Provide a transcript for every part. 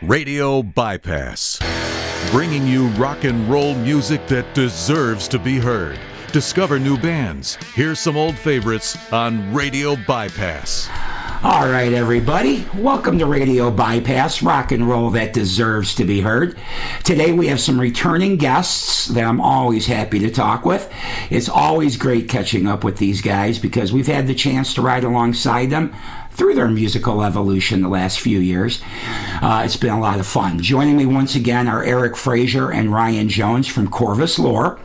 Radio Bypass, bringing you rock and roll music that deserves to be heard. Discover new bands. Here's some old favorites on Radio Bypass. All right, everybody. Welcome to Radio Bypass, rock and roll that deserves to be heard. Today we have some returning guests that I'm always happy to talk with. It's always great catching up with these guys because we've had the chance to ride alongside them through their musical evolution the last few years. It's been a lot of fun. Joining me once again are Eric Fraser and Ryan Jones from Corvus Lore.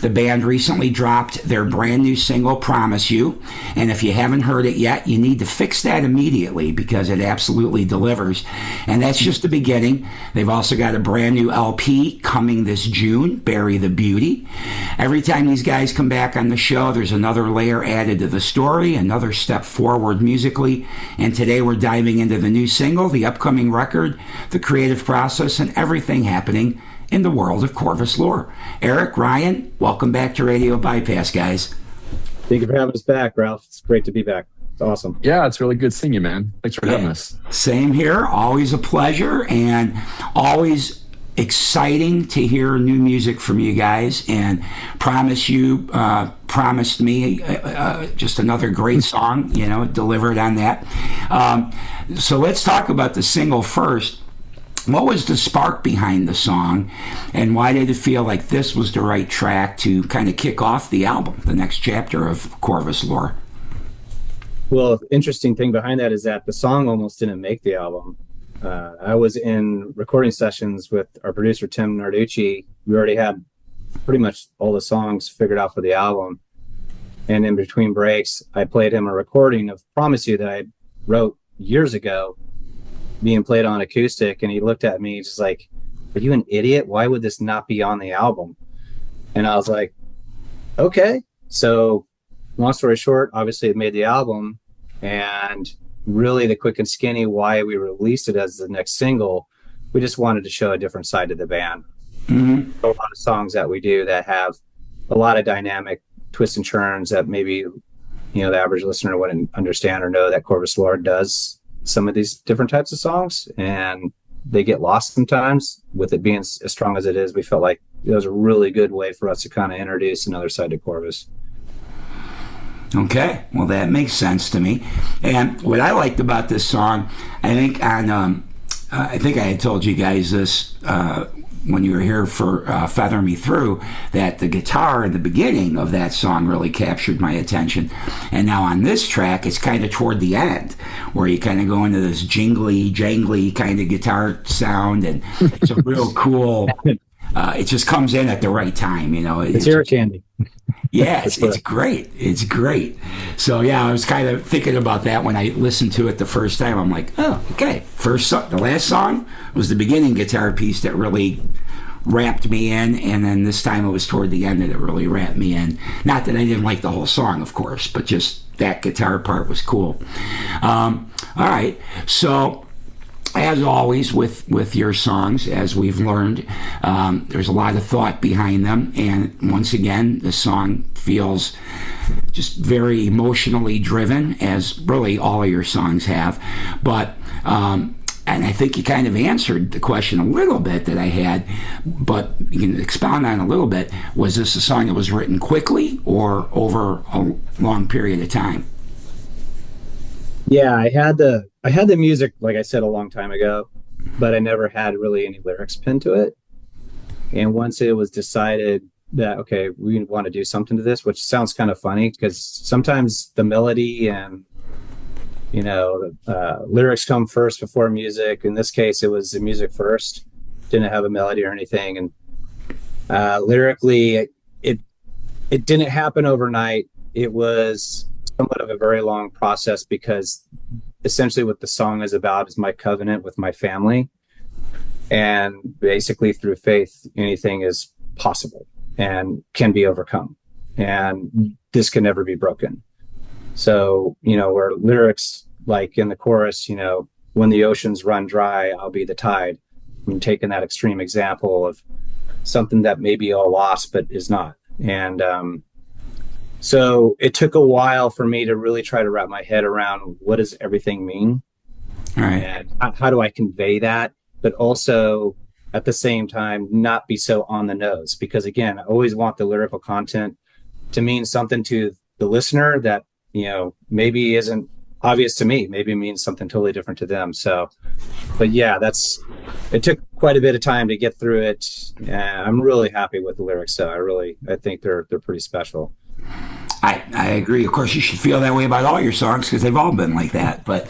The band recently dropped their brand new single, Promise You, and if you haven't heard it yet, you need to fix that immediately because it absolutely delivers. And that's just the beginning. They've also got a brand new LP coming this June, Bury the Beauty. Every time these guys come back on the show, there's another layer added to the story, another step forward musically, and today we're diving into the new single, the upcoming record, the creative process, and everything happening in the world of Corvus Lore. Eric, Ryan, welcome back to Radio Bypass, guys. Thank you for having us back, Ralph. It's great to be back. It's awesome. Yeah, it's really good seeing you, man. Thanks for having us. Same here. Always a pleasure and always exciting to hear new music from you guys. And Promise You promised me just another great song, delivered on that. So let's talk about the single first. What was the spark behind the song, and why did it feel like this was the right track to kind of kick off the album, the next chapter of Corvus Lore? Well, the interesting thing behind that is that the song almost didn't make the album. I was in recording sessions with our producer, Tim Narducci. We already had pretty much all the songs figured out for the album. And in between breaks, I played him a recording of Promise You that I wrote years ago, being played on acoustic, and he looked at me just like, "Are you an idiot? Why would this not be on the album?" And I was like, okay. So long story short, obviously it made the album, and really the quick and skinny why we released it as the next single, we just wanted to show a different side of the band. Mm-hmm. A lot of songs that we do that have a lot of dynamic twists and turns that maybe the average listener wouldn't understand or know that Corvus Lore does some of these different types of songs, and they get lost sometimes. With it being as strong as it is, we felt like it was a really good way for us to kind of introduce another side to Corvus. Okay, well, that makes sense to me. And what I liked about this song, I think I had told you guys this when you were here for Feather Me Through, that the guitar at the beginning of that song really captured my attention. And now on this track, it's kind of toward the end, where you kind of go into this jangly kind of guitar sound, and it's a real cool, it just comes in at the right time, It's ear candy. Yeah, it's great. It's great. So, yeah, I was kind of thinking about that when I listened to it the first time. I'm like, oh, okay. The last song was the beginning guitar piece that really wrapped me in, and then this time it was toward the end that it really wrapped me in. Not that I didn't like the whole song, of course, but just that guitar part was cool. All right, so as always with your songs, as we've learned, there's a lot of thought behind them, and once again, the song feels just very emotionally driven, as really all of your songs have. But and I think you kind of answered the question a little bit that I had, but you can expound on a little bit. Was this a song that was written quickly or over a long period of time? Yeah, I had the music, like I said, a long time ago, but I never had really any lyrics pinned to it. And once it was decided that, okay, we want to do something to this, which sounds kind of funny because sometimes the melody and lyrics come first before music. In this case, it was the music first. Didn't have a melody or anything, and lyrically, it didn't happen overnight. It was somewhat of a very long process because essentially what the song is about is my covenant with my family, and basically through faith, anything is possible and can be overcome, and this can never be broken. So, where lyrics like in the chorus, when the oceans run dry, I'll be the tide. I'm taking that extreme example of something that may be all lost, but is not. And so it took a while for me to really try to wrap my head around what does everything mean? All right. And how do I convey that but also at the same time not be so on the nose. Because again, I always want the lyrical content to mean something to the listener that, maybe isn't obvious to me. Maybe it means something totally different to them. So, but yeah, it took quite a bit of time to get through it. I'm really happy with the lyrics. So I think they're pretty special. I agree. Of course, you should feel that way about all your songs because they've all been like that. But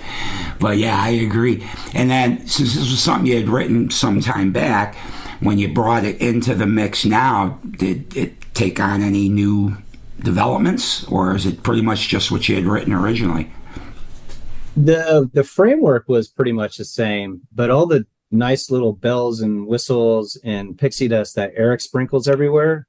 yeah, I agree. And then since this was something you had written some time back, when you brought it into the mix now, did it take on any new developments, or is it pretty much just what you had written originally? The framework was pretty much the same, but all the nice little bells and whistles and pixie dust that Eric sprinkles everywhere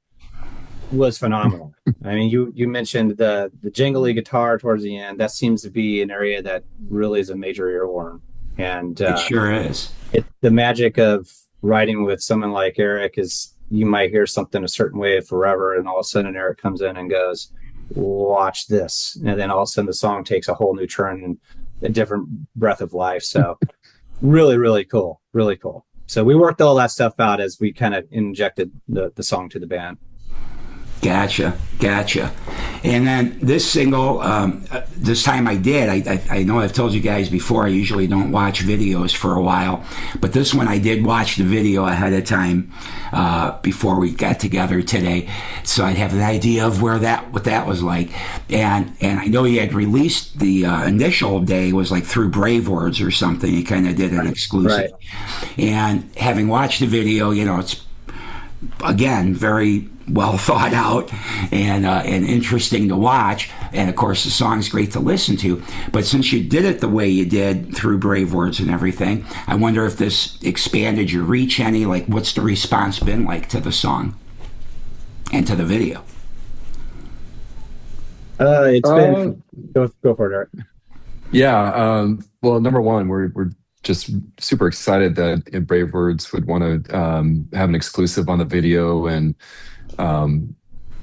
was phenomenal. I mean, you mentioned the jingly guitar towards the end. That seems to be an area that really is a major earworm. And it sure is. The magic of writing with someone like Eric is you might hear something a certain way forever, and all of a sudden Eric comes in and goes, watch this. And then all of a sudden the song takes a whole new turn and a different breath of life. So really, really cool. Really cool. So we worked all that stuff out as we kind of injected the song to the band. Gotcha. And then this single, this time I did. I know I've told you guys before, I usually don't watch videos for a while, but this one I did watch the video ahead of time before we got together today, so I'd have an idea of what that was like. And I know you had released the initial day was like through Brave Words or something. You kind of did an exclusive. Right. And having watched the video, it's again very well thought out and interesting to watch, and of course the song's great to listen to. But since you did it the way you did through Brave Words and everything, I wonder if this expanded your reach any. Like, what's the response been like to the song and to the video? It's been go for it, Eric. Yeah, well, number one, we're just super excited that Brave Words would want to have an exclusive on the video and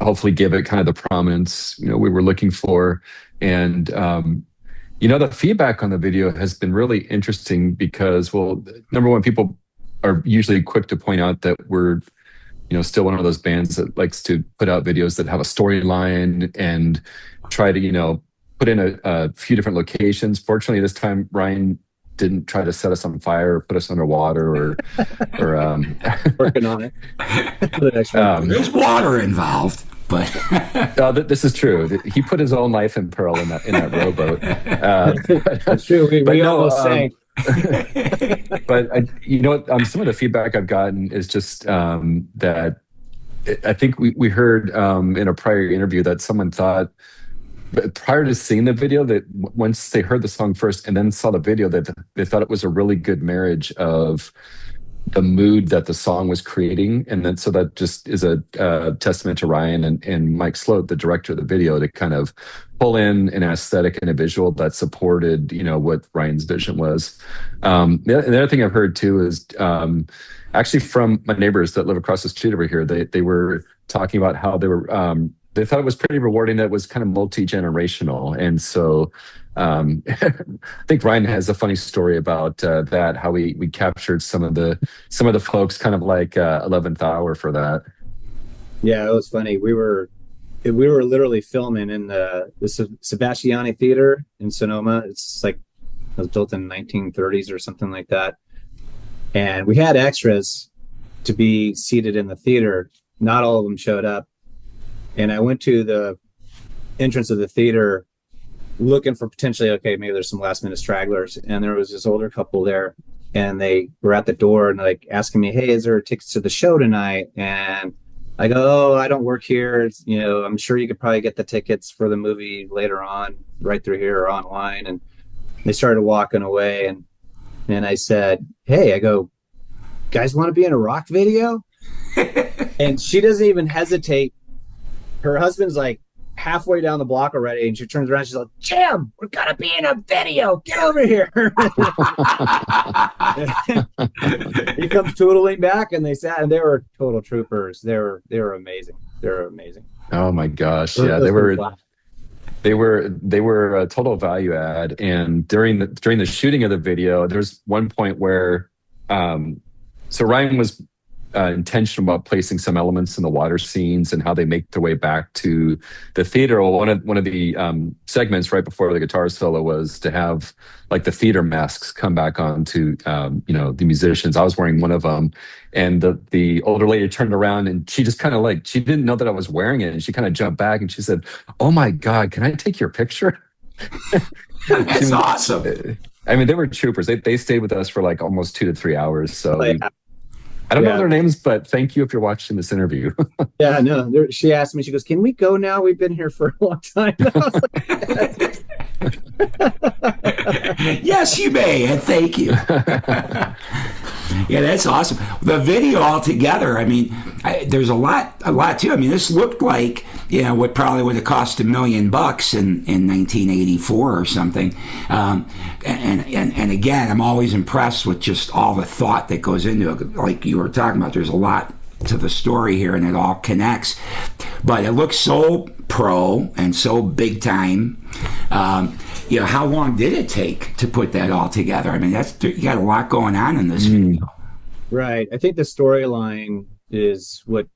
hopefully give it kind of the prominence we were looking for. And the feedback on the video has been really interesting because, well, number one, people are usually quick to point out that we're still one of those bands that likes to put out videos that have a storyline and try to put in a few different locations. Fortunately, this time Ryan didn't try to set us on fire or put us underwater or working on it. There's water involved, but this is true. He put his own life in peril in that rowboat. That's true. We almost sank. But some of the feedback I've gotten is just that I think we heard in a prior interview that someone thought, but prior to seeing the video, that once they heard the song first and then saw the video, that they thought it was a really good marriage of the mood that the song was creating. And then so that just is a testament to Ryan and Mike Sloat, the director of the video, to kind of pull in an aesthetic and a visual that supported what Ryan's vision was. The other thing I've heard too is actually from my neighbors that live across the street over here. They were talking about how they thought it was pretty rewarding that it was kind of multi-generational. And so I think Ryan has a funny story about that, how we captured some of the folks kind of like 11th Hour for that. Yeah, it was funny. We were literally filming in the Sebastiani Theater in Sonoma. It's like, it was built in the 1930s or something like that. And we had extras to be seated in the theater. Not all of them showed up. And I went to the entrance of the theater looking for potentially, okay, maybe there's some last minute stragglers. And there was this older couple there, and they were at the door and like asking me, hey, is there tickets to the show tonight? And I go, oh, I don't work here. I'm sure you could probably get the tickets for the movie later on, right through here or online. And they started walking away. And I said, hey, I go, guys want to be in a rock video? And she doesn't even hesitate. Her husband's like halfway down the block already, and she turns around. She's like, Jim, we're gonna be in a video. Get over here. He comes tootling back, and they sat, and they were total troopers. They were amazing. They were amazing. Oh my gosh, yeah, they were a total value add. And during the shooting of the video, there's one point where so Ryan was intentional about placing some elements in the water scenes and how they make their way back to the theater. Well, one of the segments right before the guitar solo was to have like the theater masks come back onto the musicians. I was wearing one of them, and the older lady turned around and she just kind of like, she didn't know that I was wearing it, and she kind of jumped back and she said, "Oh my God, can I take your picture?" That's awesome. I mean, they were troopers. They stayed with us for like almost 2 to 3 hours. So. Yeah. I don't know their names, but thank you if you're watching this interview. Yeah, no. She asked me, she goes, "Can we go now? We've been here for a long time." I was like, yes, you may, and thank you. Yeah, that's awesome. The video altogether, I mean, there's a lot too. I mean, this looked like, what probably would have cost $1 million in 1984 or something. And again, I'm always impressed with just all the thought that goes into it. Like you were talking about, there's a lot to the story here, and it all connects. But it looks so pro and so big time. How long did it take to put that all together? I mean, you got a lot going on in this video. Right. I think the storyline is what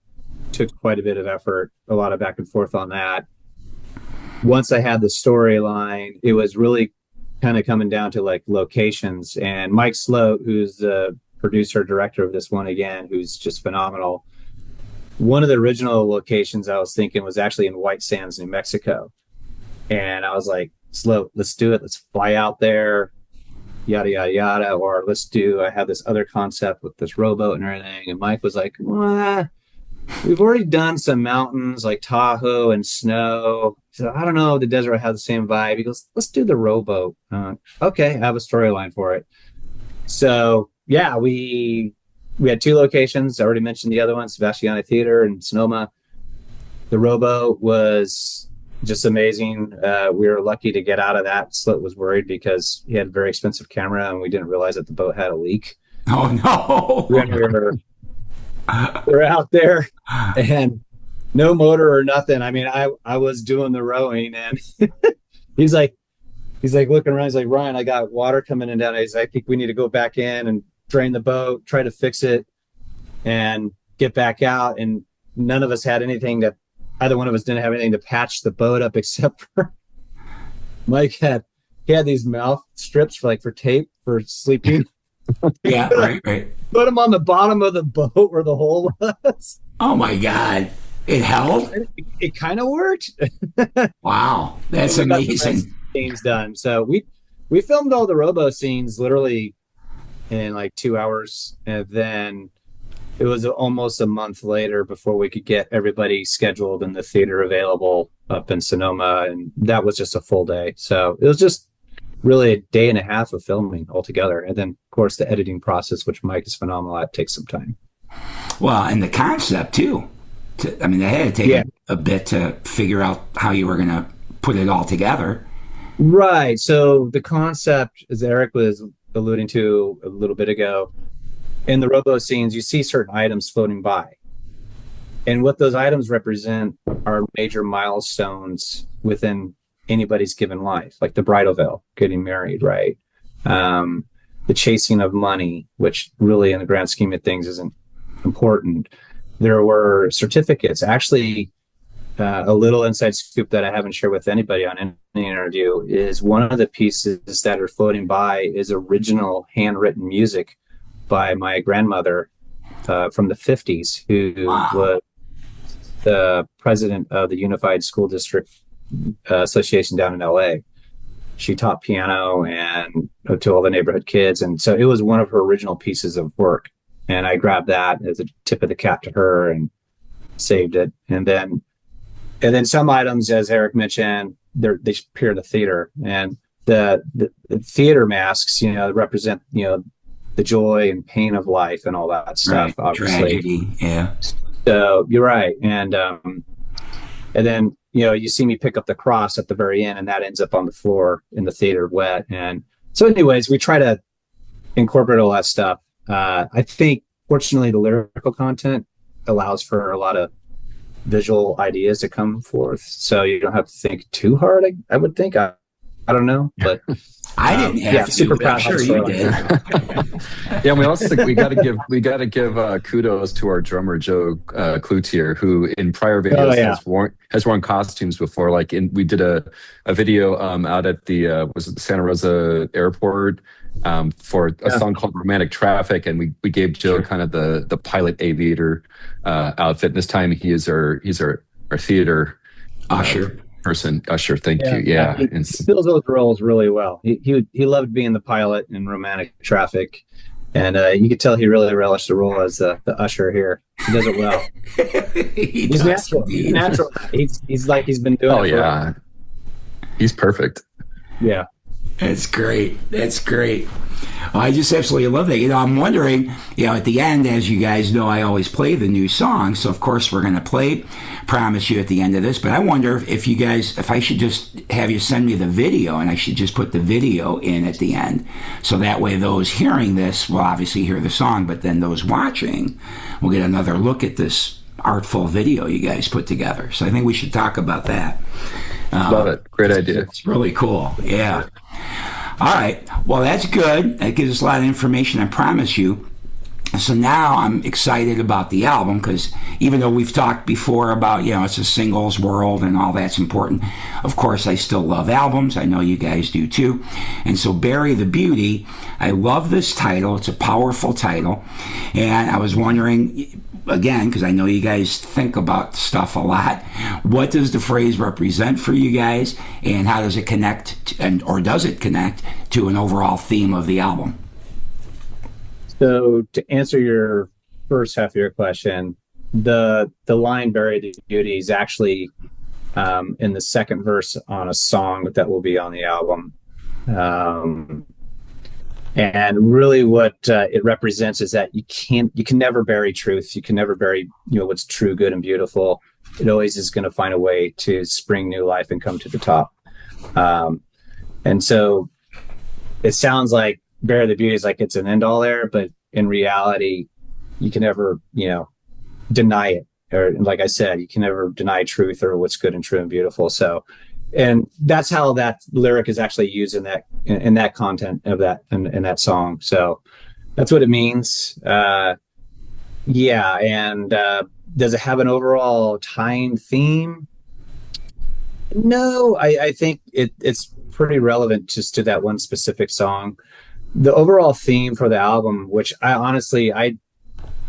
took quite a bit of effort, a lot of back and forth on that. Once I had the storyline, it was really kind of coming down to like locations. And Mike Sloat, who's the producer, director of this one again, who's just phenomenal. One of the original locations I was thinking was actually in White Sands, New Mexico. And I was like, Sloat, let's do it. Let's fly out there, yada, yada, yada. Or I have this other concept with this rowboat and everything. And Mike was like, well, we've already done some mountains like Tahoe and snow. So I don't know if the desert will have the same vibe. He goes, let's do the rowboat. Okay, I have a storyline for it. So yeah, we had 2 locations. I already mentioned the other one, Sebastiani Theater in Sonoma. The rowboat was just amazing. We were lucky to get out of that. Slit was worried because he had a very expensive camera, and we didn't realize that the boat had a leak. Oh no! We were out there, and no motor or nothing. I mean, I was doing the rowing, and he's like looking around. He's like, Ryan, I got water coming in down. I think we need to go back in and drain the boat, try to fix it, and get back out. And none of us had anything to. Either one of us didn't have anything to patch the boat up, except for Mike had these mouth strips for tape for sleeping. Yeah, right. Put them on the bottom of the boat where the hole was. Oh my God. It held? It kind of worked. Wow. That's amazing. Scenes done. So we filmed all the robo scenes literally in like 2 hours. And then it was almost a month later before we could get everybody scheduled and the theater available up in Sonoma. And that was just a full day. So it was just really a day and a half of filming altogether. And then, of course, the editing process, which Mike is phenomenal at, takes some time. Well, and the concept, too. They had to take a bit to figure out how you were going to put it all together. Right. So the concept, as Eric was alluding to a little bit ago, in the robo scenes, you see certain items floating by. And what those items represent are major milestones within anybody's given life, like the bridal veil, getting married, right? The chasing of money, which really in the grand scheme of things isn't important. There were certificates. Actually, a little inside scoop that I haven't shared with anybody on any interview is one of the pieces that are floating by is original handwritten music by my grandmother from the 50s, who was the president of the Unified School District Association down in LA. She taught piano and to all the neighborhood kids. And so it was one of her original pieces of work. And I grabbed that as a tip of the cap to her and saved it. And then some items, as Eric mentioned, they appear in the theater. And the theater masks, represent, the joy and pain of life and all that stuff, right. Obviously. Tragedy, yeah. So you're right. And then, you see me pick up the cross at the very end, and that ends up on the floor in the theater wet. And so anyways, we try to incorporate all that stuff. I think, fortunately, the lyrical content allows for a lot of visual ideas to come forth. So you don't have to think too hard, I would think. I don't know, but I didn't have to. super But I'm proud. sure you did. Yeah, we also we got to give kudos to our drummer Joe Cloutier, who in prior videos has worn costumes before. Like we did a video out at the was it the Santa Rosa Airport for a song called "Romantic Traffic," and we gave Joe kind of the pilot aviator outfit. And this time he's our theater Usher. Usher, thank you. Yeah, he fills those roles really well. He loved being the pilot in Romantic Traffic, and you could tell he really relished the role as the usher here. He does it well. He's natural. He's natural. He's like he's been doing. Oh yeah, he's perfect. Yeah, that's great. That's great. I just absolutely love that. I'm wondering, at the end, as you guys know, I always play the new song. So, of course, we're going to play, promise you, at the end of this. But I wonder if I should just have you send me the video, and I should just put the video in at the end. So that way those hearing this will obviously hear the song, but then those watching will get another look at this artful video you guys put together. So I think we should talk about that. Love it. Great idea. It's really cool. Yeah. All right. Well, that's good. That gives us a lot of information, I promise you. So now I'm excited about the album because even though we've talked before about, it's a singles world and all that's important, of course, I still love albums. I know you guys do too. And so Bury the Beauty, I love this title. It's a powerful title. And I was wondering, again, because I know you guys think about stuff a lot, what does the phrase represent for you guys, and how does it connect, or does it connect to an overall theme of the album? So to answer your first half of your question, the line "Bury the Beauty" is actually in the second verse on a song that will be on the album. And really what it represents is that you can never bury truth. You can never bury, what's true, good, and beautiful. It always is going to find a way to spring new life and come to the top. And so it sounds like Bury the Beauty is like it's an end all there, but in reality, you can never, deny it. Or like I said, you can never deny truth or what's good and true and beautiful. So, and that's how that lyric is actually used in that content of that in that song. So that's what it means. And does it have an overall time theme? No, I think it's pretty relevant just to that one specific song. The overall theme for the album, which I honestly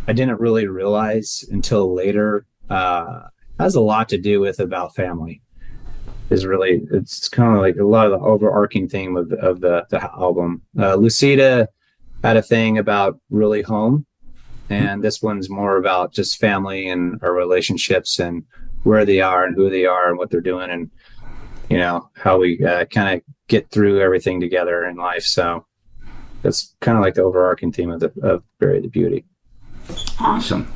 didn't really realize until later, has a lot to do with about family. It's kind of like a lot of the overarching theme of the album. Lucida had a thing about really home, and this one's more about just family and our relationships and where they are and who they are and what they're doing and how we kind of get through everything together in life. So that's kind of like the overarching theme of Bury the Beauty. Awesome.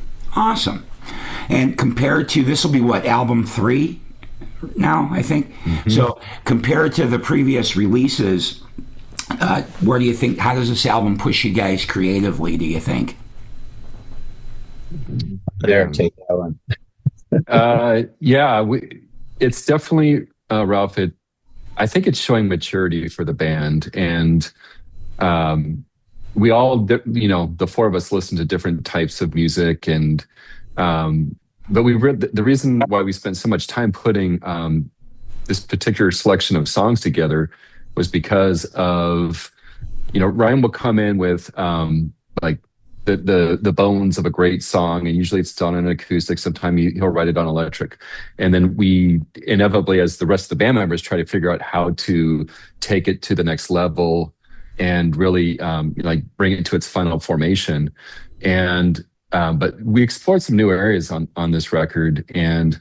And compared to, this will be what, album 3 now, I think. Mm-hmm. So compared to the previous releases, where do you think, how does this album push you guys creatively, do you think? There, take that one. It's definitely, Ralph, I think it's showing maturity for the band. And we all, the four of us listen to different types of music, and but the reason why we spent so much time putting this particular selection of songs together was because of, Ryan will come in with like the bones of a great song, and usually it's done on acoustic. Sometimes he'll write it on electric, and then we inevitably, as the rest of the band members, try to figure out how to take it to the next level and really bring it to its final formation. And but we explored some new areas on this record, and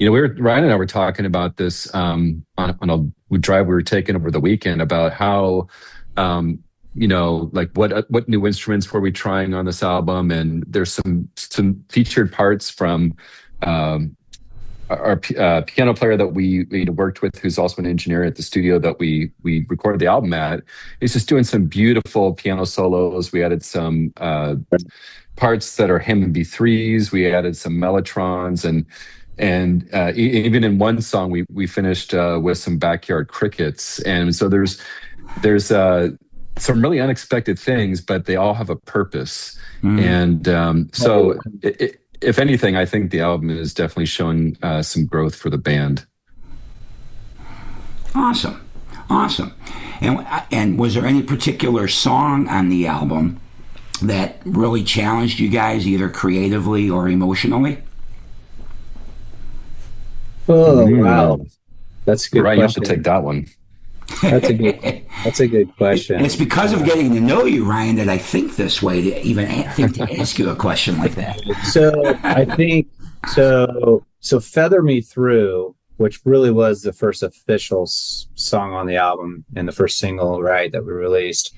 Ryan and I were talking about this on a drive we were taking over the weekend about how what new instruments were we trying on this album, and there's some featured parts from our piano player that we worked with, who's also an engineer at the studio that we recorded the album at. He's just doing some beautiful piano solos. We added some parts that are Hammond B3s. We added some mellotrons, and And even in one song, we finished with some backyard crickets, and so there's some really unexpected things, but they all have a purpose. And if anything, I think the album is definitely showing some growth for the band. Awesome. And was there any particular song on the album that really challenged you guys, either creatively or emotionally? Oh, wow. That's a good Ryan, question. you have to take that one. That's a good question. And it's because of getting to know you, Ryan, that I think this way to even think to ask you a question like that. So I think so Feather Me Through, which really was the first official song on the album and the first single, right, that we released.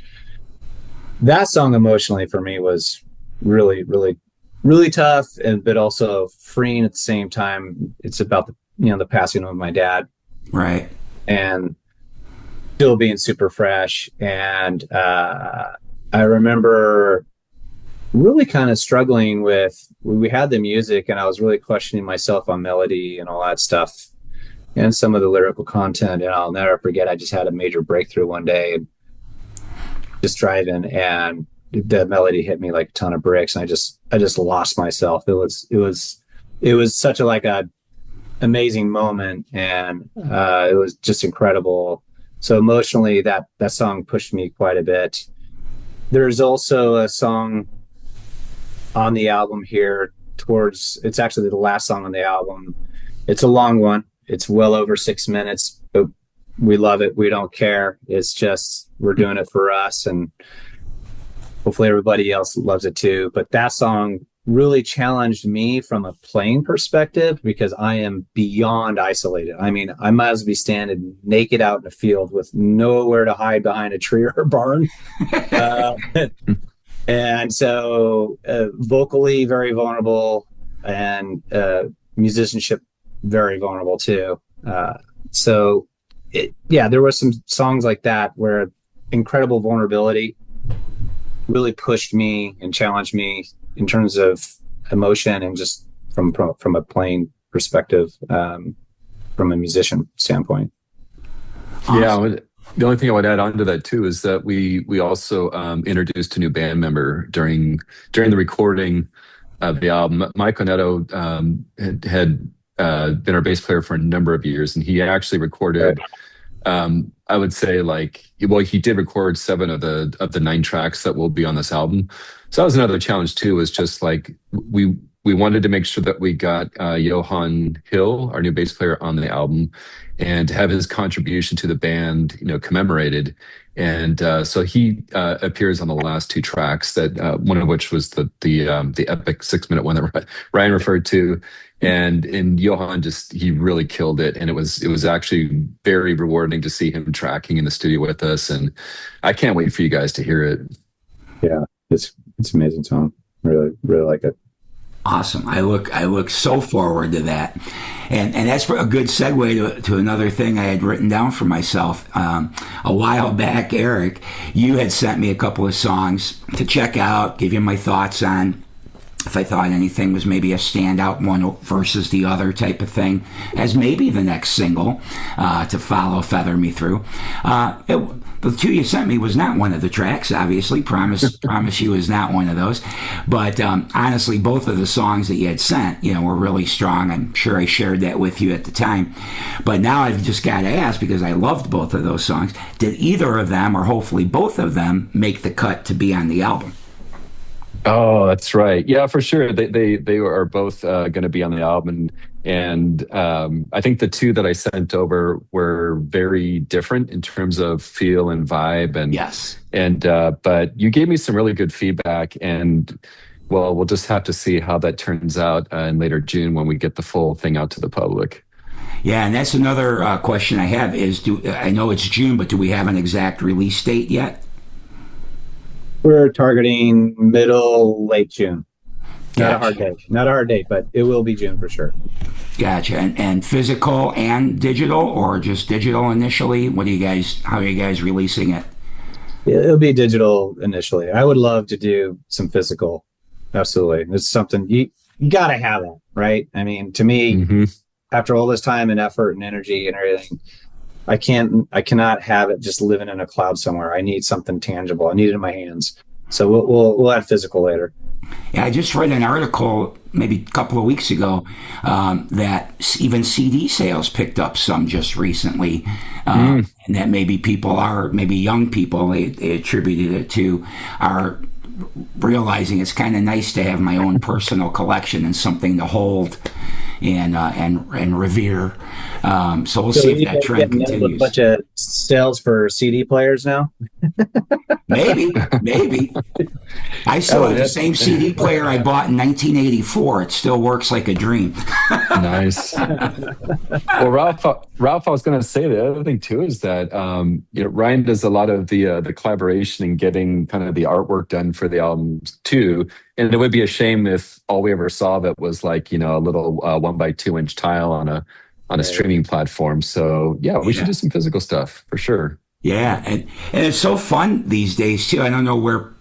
That song emotionally for me was really, really, really tough, but also freeing at the same time. It's about the passing of my dad, right, and still being super fresh. And I remember really kind of struggling with, we had the music and I was really questioning myself on melody and all that stuff and some of the lyrical content. And I'll never forget, I just had a major breakthrough one day and just driving, and the melody hit me like a ton of bricks, and I just lost myself. It was such a amazing moment, and it was just incredible. So emotionally, that song pushed me quite a bit. There's also a song on the album here it's actually the last song on the album. It's a long one. It's well over 6 minutes, but we love it. We don't care. It's just, we're doing it for us, and hopefully everybody else loves it too. But that song really challenged me from a playing perspective, because I am beyond isolated. I mean, I might as well be standing naked out in a field with nowhere to hide behind a tree or a barn. And so vocally very vulnerable, and musicianship very vulnerable too. There were some songs like that where incredible vulnerability really pushed me and challenged me in terms of emotion, and just from a playing perspective, from a musician standpoint. Awesome. Yeah, the only thing I would add on to that too is that we also introduced a new band member during the recording of the album. Mike Onetto had been our bass player for a number of years, and he actually recorded. I would say he did record 7 of the 9 tracks that will be on this album. So that was another challenge too, was just we wanted to make sure that we got Johan Hill, our new bass player, on the album, and to have his contribution to the band, commemorated. And so he appears on the last 2 tracks, that one of which was the epic 6-minute one that Ryan referred to. And Johan he really killed it, and it was actually very rewarding to see him tracking in the studio with us, and I can't wait for you guys to hear it. Yeah, it's an amazing song. Really, really like it. Awesome. I look so forward to that. And that's a good segue to another thing I had written down for myself. A while back, Eric, you had sent me a couple of songs to check out, give you my thoughts on if I thought anything was maybe a standout one versus the other type of thing, as maybe the next single to follow Feather Me Through. The 2 you sent me was not one of the tracks, obviously. Promise you was not one of those. But honestly, both of the songs that you had sent, were really strong. I'm sure I shared that with you at the time. But now I've just got to ask, because I loved both of those songs, did either of them, or hopefully both of them, make the cut to be on the album? Oh, that's right. Yeah, for sure. They are both going to be on the album, and I think the 2 that I sent over were very different in terms of feel and vibe. And yes, but you gave me some really good feedback, and well, we'll just have to see how that turns out in later June when we get the full thing out to the public. Yeah, and that's another question I have is: I know it's June, but do we have an exact release date yet? We're targeting late June. Gotcha. Not a hard date, but it will be June for sure. Gotcha. And physical and digital, or just digital initially? How are you guys releasing it? It'll be digital initially. I would love to do some physical. Absolutely. It's something you got to have it, right? I mean, to me, after all this time and effort and energy and everything, I cannot have it just living in a cloud somewhere. I need something tangible. I need it in my hands. So we'll add physical later. Yeah, I just read an article maybe a couple of weeks ago that even CD sales picked up some just recently, and that maybe young people, they attributed it to, are realizing it's kind of nice to have my own personal collection and something to hold and revere. So we'll see if that trend continues. A bunch of sales for CD players now. Maybe. I still have the same CD player I bought in 1984. It still works like a dream. Nice. Well, Ralph, I was going to say the other thing too is that Ryan does a lot of the collaboration and getting kind of the artwork done for the albums too. And it would be a shame if all we ever saw of it was like a little 1x2 inch tile on a streaming platform. So we should do some physical stuff for sure. Yeah, and it's so fun these days too. I don't know where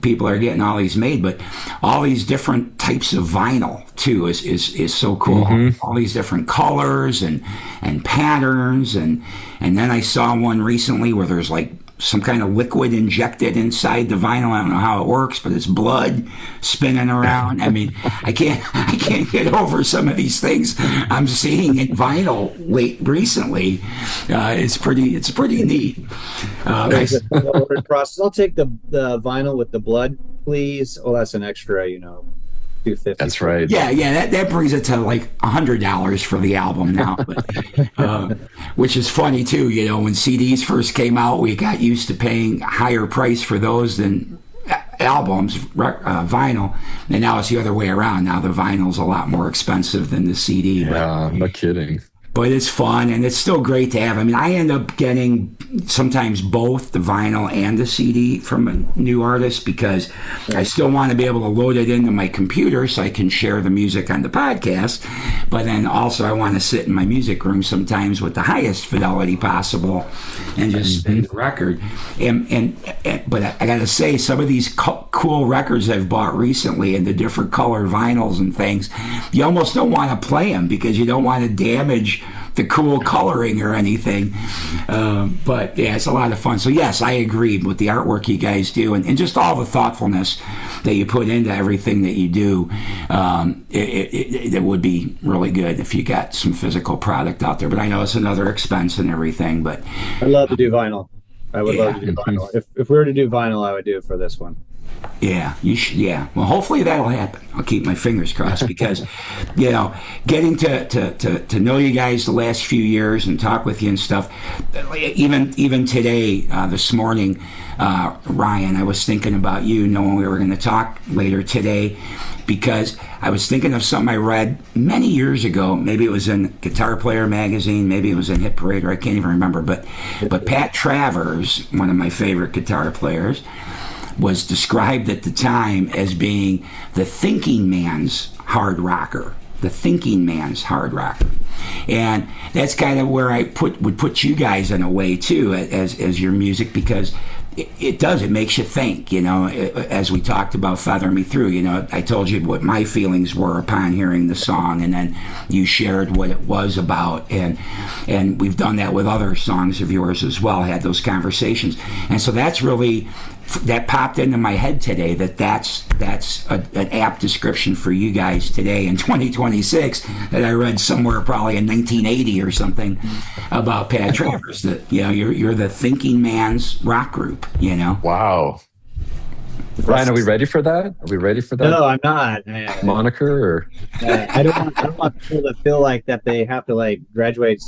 people are getting all these made, but all these different types of vinyl too is so cool. All these different colors and patterns, and then I saw one recently where there's like some kind of liquid injected inside the vinyl. I don't know how it works, but it's blood spinning around. I mean, I can't get over some of these things I'm seeing in vinyl recently. It's pretty neat. Process. I'll take the vinyl with the blood, please. Oh, that's an extra, $250. That's right. Yeah. That brings it to like $100 for the album now, but, which is funny too. When CDs first came out, we got used to paying higher price for those than albums, vinyl, and now it's the other way around. Now the vinyl's a lot more expensive than the CD. Yeah, no kidding. But it's fun, and it's still great to have. I mean, I end up getting sometimes both the vinyl and the CD from a new artist because I still want to be able to load it into my computer so I can share the music on the podcast. But then also I want to sit in my music room sometimes with the highest fidelity possible and just spin the record. But I got to say, some of these cool records I've bought recently and the different color vinyls and things, you almost don't want to play them because you don't want to damage the cool coloring or anything. But yeah, it's a lot of fun. So yes, I agree with the artwork you guys do and just all the thoughtfulness that you put into everything that you do. It would be really good if you got some physical product out there, but I know it's another expense and everything. But I'd love to do vinyl. I would love to do vinyl. If we were to do vinyl, I would do it for this one. Yeah, you should. Yeah, well, hopefully that'll happen. I'll keep my fingers crossed because, getting to know you guys the last few years and talk with you and stuff. Even today, this morning, Ryan, I was thinking about you, knowing we were going to talk later today, because I was thinking of something I read many years ago. Maybe it was in Guitar Player magazine, maybe it was in Hit Parader. I can't even remember. But Pat Travers, one of my favorite guitar players, was described at the time as being the thinking man's hard rocker. The thinking man's hard rocker. And that's kind of where I would put you guys in a way too, as your music, because it makes you think, as we talked about Feather Me Through. I told you what my feelings were upon hearing the song, and then you shared what it was about, and we've done that with other songs of yours as well, had those conversations. And so that's really, that popped into my head today, that's an apt description for you guys today in 2026 that I read somewhere probably in 1980 or something about Pat Travers, that you're the thinking man's rock group. Wow. Ryan, are we ready for that? No, I'm not. Moniker? Or? I don't want people to feel like that they have to graduate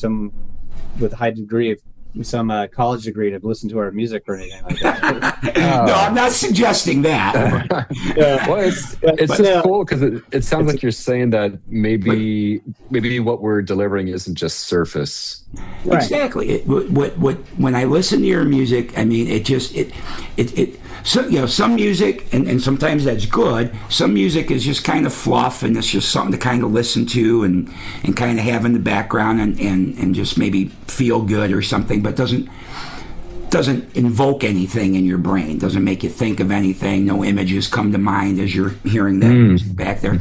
with a high degree of some college degree to listen to our music or anything like that. No, I'm not suggesting that. Well, it's just cool because it sounds like you're saying that maybe what we're delivering isn't just surface. Right. Exactly. When I listen to your music, I mean, so some music, and sometimes that's good. Some music is just kind of fluff, and it's just something to kind of listen to and kind of have in the background and just maybe feel good or something, but doesn't invoke anything in your brain, doesn't make you think of anything. No images come to mind as you're hearing that music back there.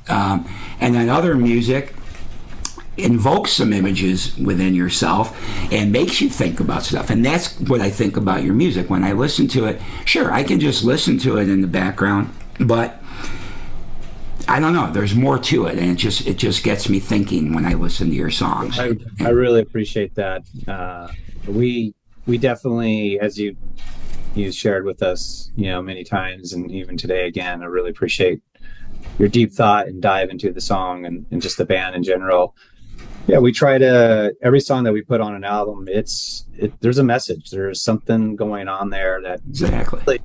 And then other music invokes some images within yourself and makes you think about stuff. And that's what I think about your music. When I listen to it, sure, I can just listen to it in the background, but I don't know, there's more to it, and it just gets me thinking when I listen to your songs. I really appreciate that. We definitely, as you shared with us, many times, and even today again, I really appreciate your deep thought and dive into the song and just the band in general. Yeah, we try to, every song that we put on an album, there's a message. There's something going on there that exactly. Really,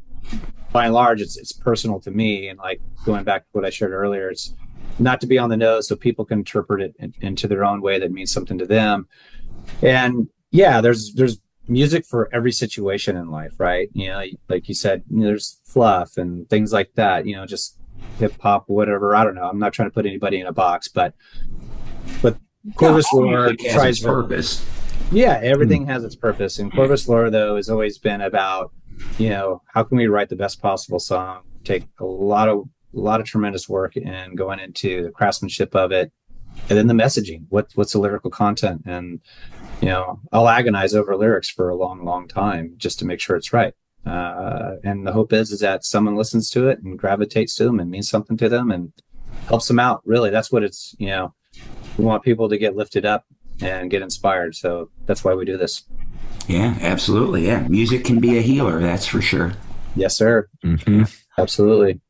by and large, it's personal to me. And like going back to what I shared earlier, it's not to be on the nose so people can interpret it into their own way that means something to them. And yeah, there's music for every situation in life, right? Like you said, there's fluff and things like that, just hip hop, whatever. I don't know. I'm not trying to put anybody in a box, but Corvus Lore tries its purpose. Yeah, everything has its purpose. And Corvus Lore, though, has always been about, how can we write the best possible song, take a lot of tremendous work and going into the craftsmanship of it, and then the messaging. What's the lyrical content? And, I'll agonize over lyrics for a long, long time just to make sure it's right. And the hope is that someone listens to it and gravitates to them and means something to them and helps them out. Really, that's what it's, we want people to get lifted up and get inspired. So that's why we do this. Yeah, absolutely. Yeah. Music can be a healer. That's for sure. Yes, sir. Mm-hmm. Absolutely.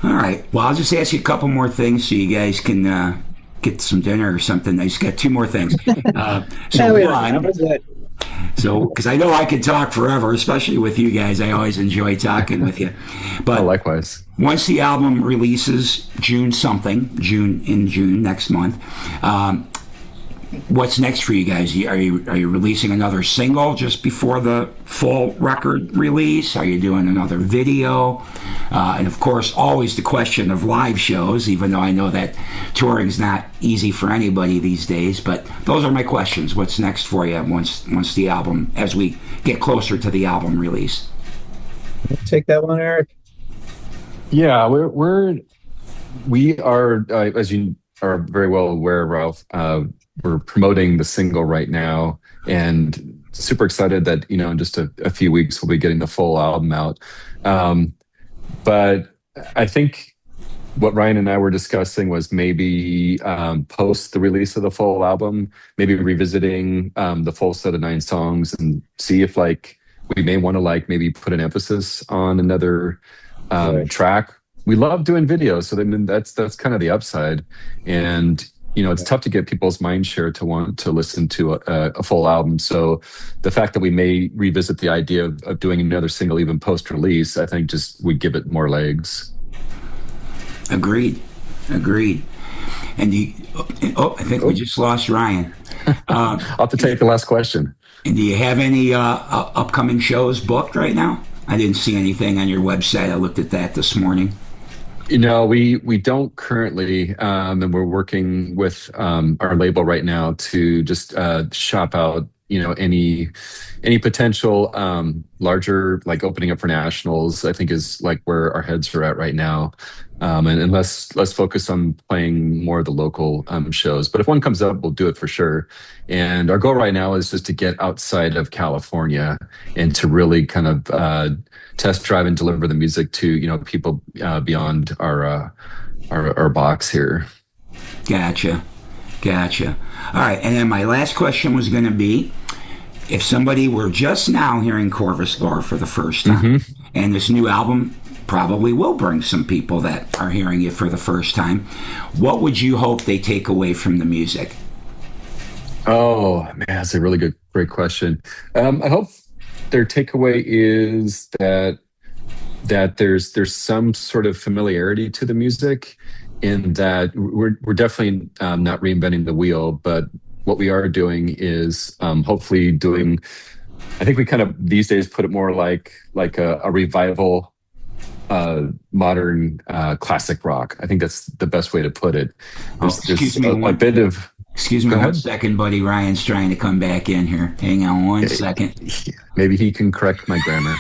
All right. Well, I'll just ask you a couple more things so you guys can get some dinner or something. I just got two more things. So, because I know I could talk forever, especially with you guys. I always enjoy talking with you. But likewise. Once the album releases, June next month, what's next for you guys? Are you releasing another single just before the full record release? Are you doing another video? And of course, always the question of live shows, even though I know that touring's not easy for anybody these days. But those are my questions. What's next for you once the album, as we get closer to the album release? Take that one, Eric. Yeah, we are, as you are very well aware, Ralph, we're promoting the single right now, and super excited that, in just a few weeks we'll be getting the full album out. But I think what Ryan and I were discussing was maybe post the release of the full album, maybe revisiting the full set of 9 songs and see if we may want to maybe put an emphasis on another track. We love doing videos, so then that's kind of the upside. And it's tough to get people's mind share to want to listen to a full album. So the fact that we may revisit the idea of doing another single even post-release, I think just would give it more legs. Agreed. And I think we just lost Ryan. I'll have to take the last question. And do you have any upcoming shows booked right now? I didn't see anything on your website. I looked at that this morning. We don't currently, and we're working with our label right now to just shop out, any potential larger opening up for nationals. I think is where our heads are at right now, and let's focus on playing more of the local shows. But if one comes up, we'll do it for sure. And our goal right now is just to get outside of California and to really kind of test drive and deliver the music to people beyond our box here. Gotcha. All right, and then my last question was going to be, if somebody were just now hearing Corvus Lore for the first time, and this new album probably will bring some people that are hearing it for the first time, what would you hope they take away from the music? Oh man, that's a really great question. I hope their takeaway is that there's some sort of familiarity to the music, in that we're definitely not reinventing the wheel, but what we are doing is hopefully doing, I think we kind of these days put it more like a revival, modern classic rock. I think that's the best way to put it. Excuse me 1 second, buddy. Ryan's trying to come back in here. Hang on 1 second. Maybe he can correct my grammar.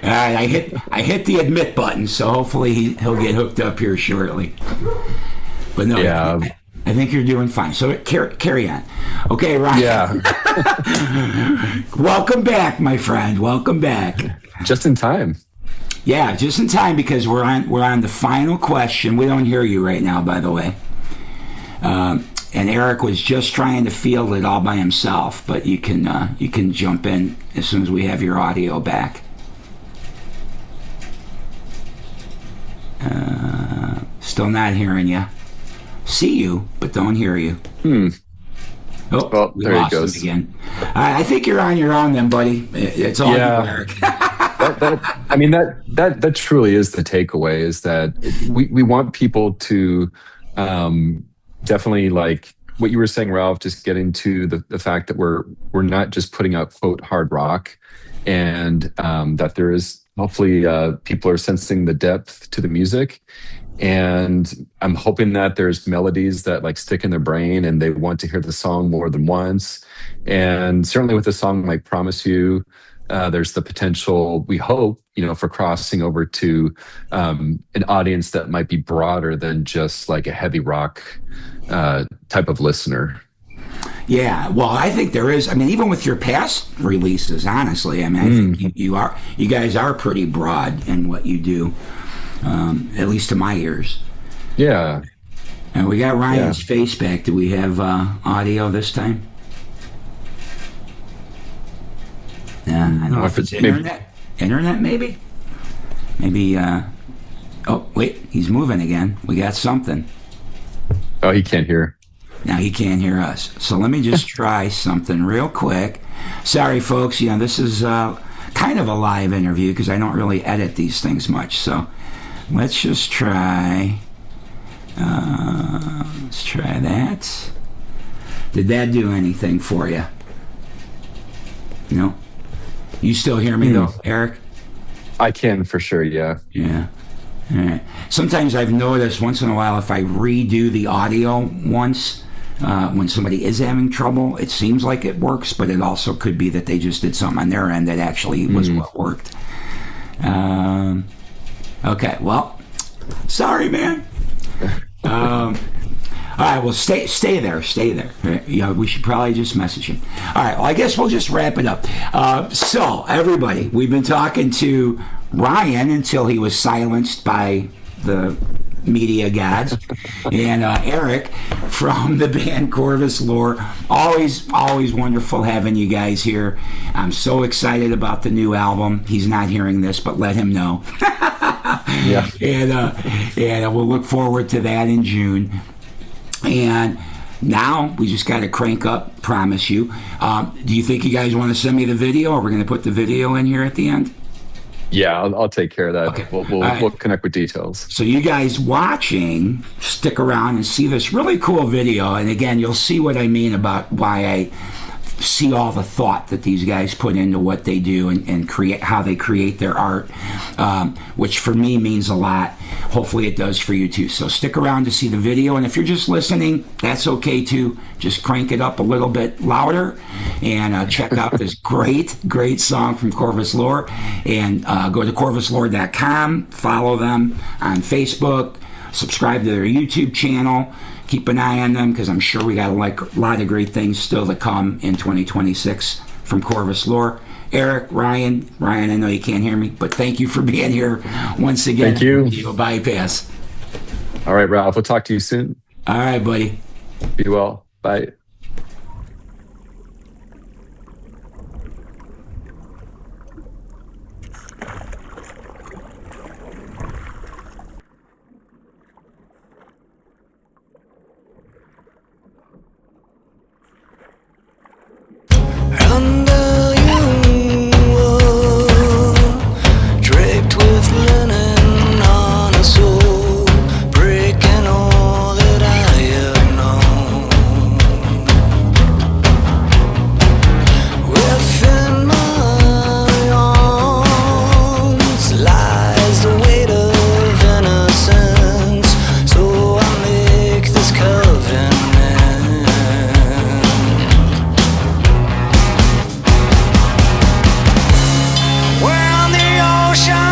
I hit the admit button, so hopefully he'll get hooked up here shortly. But no, Yeah. I think you're doing fine. So carry on. Okay, Ryan. Yeah. Welcome back, my friend. Welcome back. Just in time. Yeah, just in time because we're on the final question. We don't hear you right now, by the way. And Eric was just trying to field it all by himself, but you can jump in as soon as we have your audio back. Still not hearing you. See you, but don't hear you. Oh, well, we there he lost him goes again. I think you're on your own then, buddy. It's all you, Eric. that truly is the takeaway, is that we want people to definitely, like what you were saying, Ralph, just get into the fact that we're not just putting out, quote, hard rock, and that there is hopefully people are sensing the depth to the music. And I'm hoping that there's melodies that like stick in their brain and they want to hear the song more than once. And certainly with a song like Promise You, there's the potential, we hope, for crossing over to an audience that might be broader than just like a heavy rock type of listener. Yeah, well, I think there is. I mean, even with your past releases, honestly, I think you guys are pretty broad in what you do, at least to my ears. Yeah. And we got Ryan's face back. Do we have audio this time? Yeah, I don't know if it's internet. Internet, maybe? Maybe, oh, wait, he's moving again. We got something. Oh, he can't hear. Now he can't hear us. So let me just try something real quick. Sorry, folks. This is kind of a live interview because I don't really edit these things much. So let's just try. Let's try that. Did that do anything for you? No? You still hear me though, Eric? I can for sure, yeah. Yeah. All right. Sometimes I've noticed once in a while if I redo the audio once, when somebody is having trouble, it seems like it works, but it also could be that they just did something on their end that actually was what worked. Okay, well, sorry, man. All right, well, stay there. Yeah, we should probably just message him. All right, well, I guess we'll just wrap it up. So, everybody, we've been talking to Ryan until he was silenced by the media gods, and Eric from the band Corvus Lore. Always wonderful having you guys here. I'm so excited about the new album. He's not hearing this, but let him know. Yeah. And we'll look forward to that in June. And now we just got to crank up, Promise You. Do you think you guys want to send me the video, or we're going to put the video in here at the end? Yeah, I'll take care of that. Okay. We'll connect with details. So you guys watching, stick around and see this really cool video. And again, you'll see what I mean about why I see all the thought that these guys put into what they do and create, how they create their art, which for me means a lot. Hopefully it does for you too. So stick around to see the video, and if you're just listening, that's okay too. Just crank it up a little bit louder and check out this great song from Corvus Lore, and go to corvuslore.com, follow them on Facebook, subscribe to their YouTube channel. Keep an eye on them because I'm sure we got a lot of great things still to come in 2026 from Corvus Lore. Eric, Ryan, I know you can't hear me, but thank you for being here once again. Thank you. RadioBypass. All right, Ralph. We'll talk to you soon. All right, buddy. Be well. Bye. Under you, draped with linen on a soul, breaking all that I have known. ocean.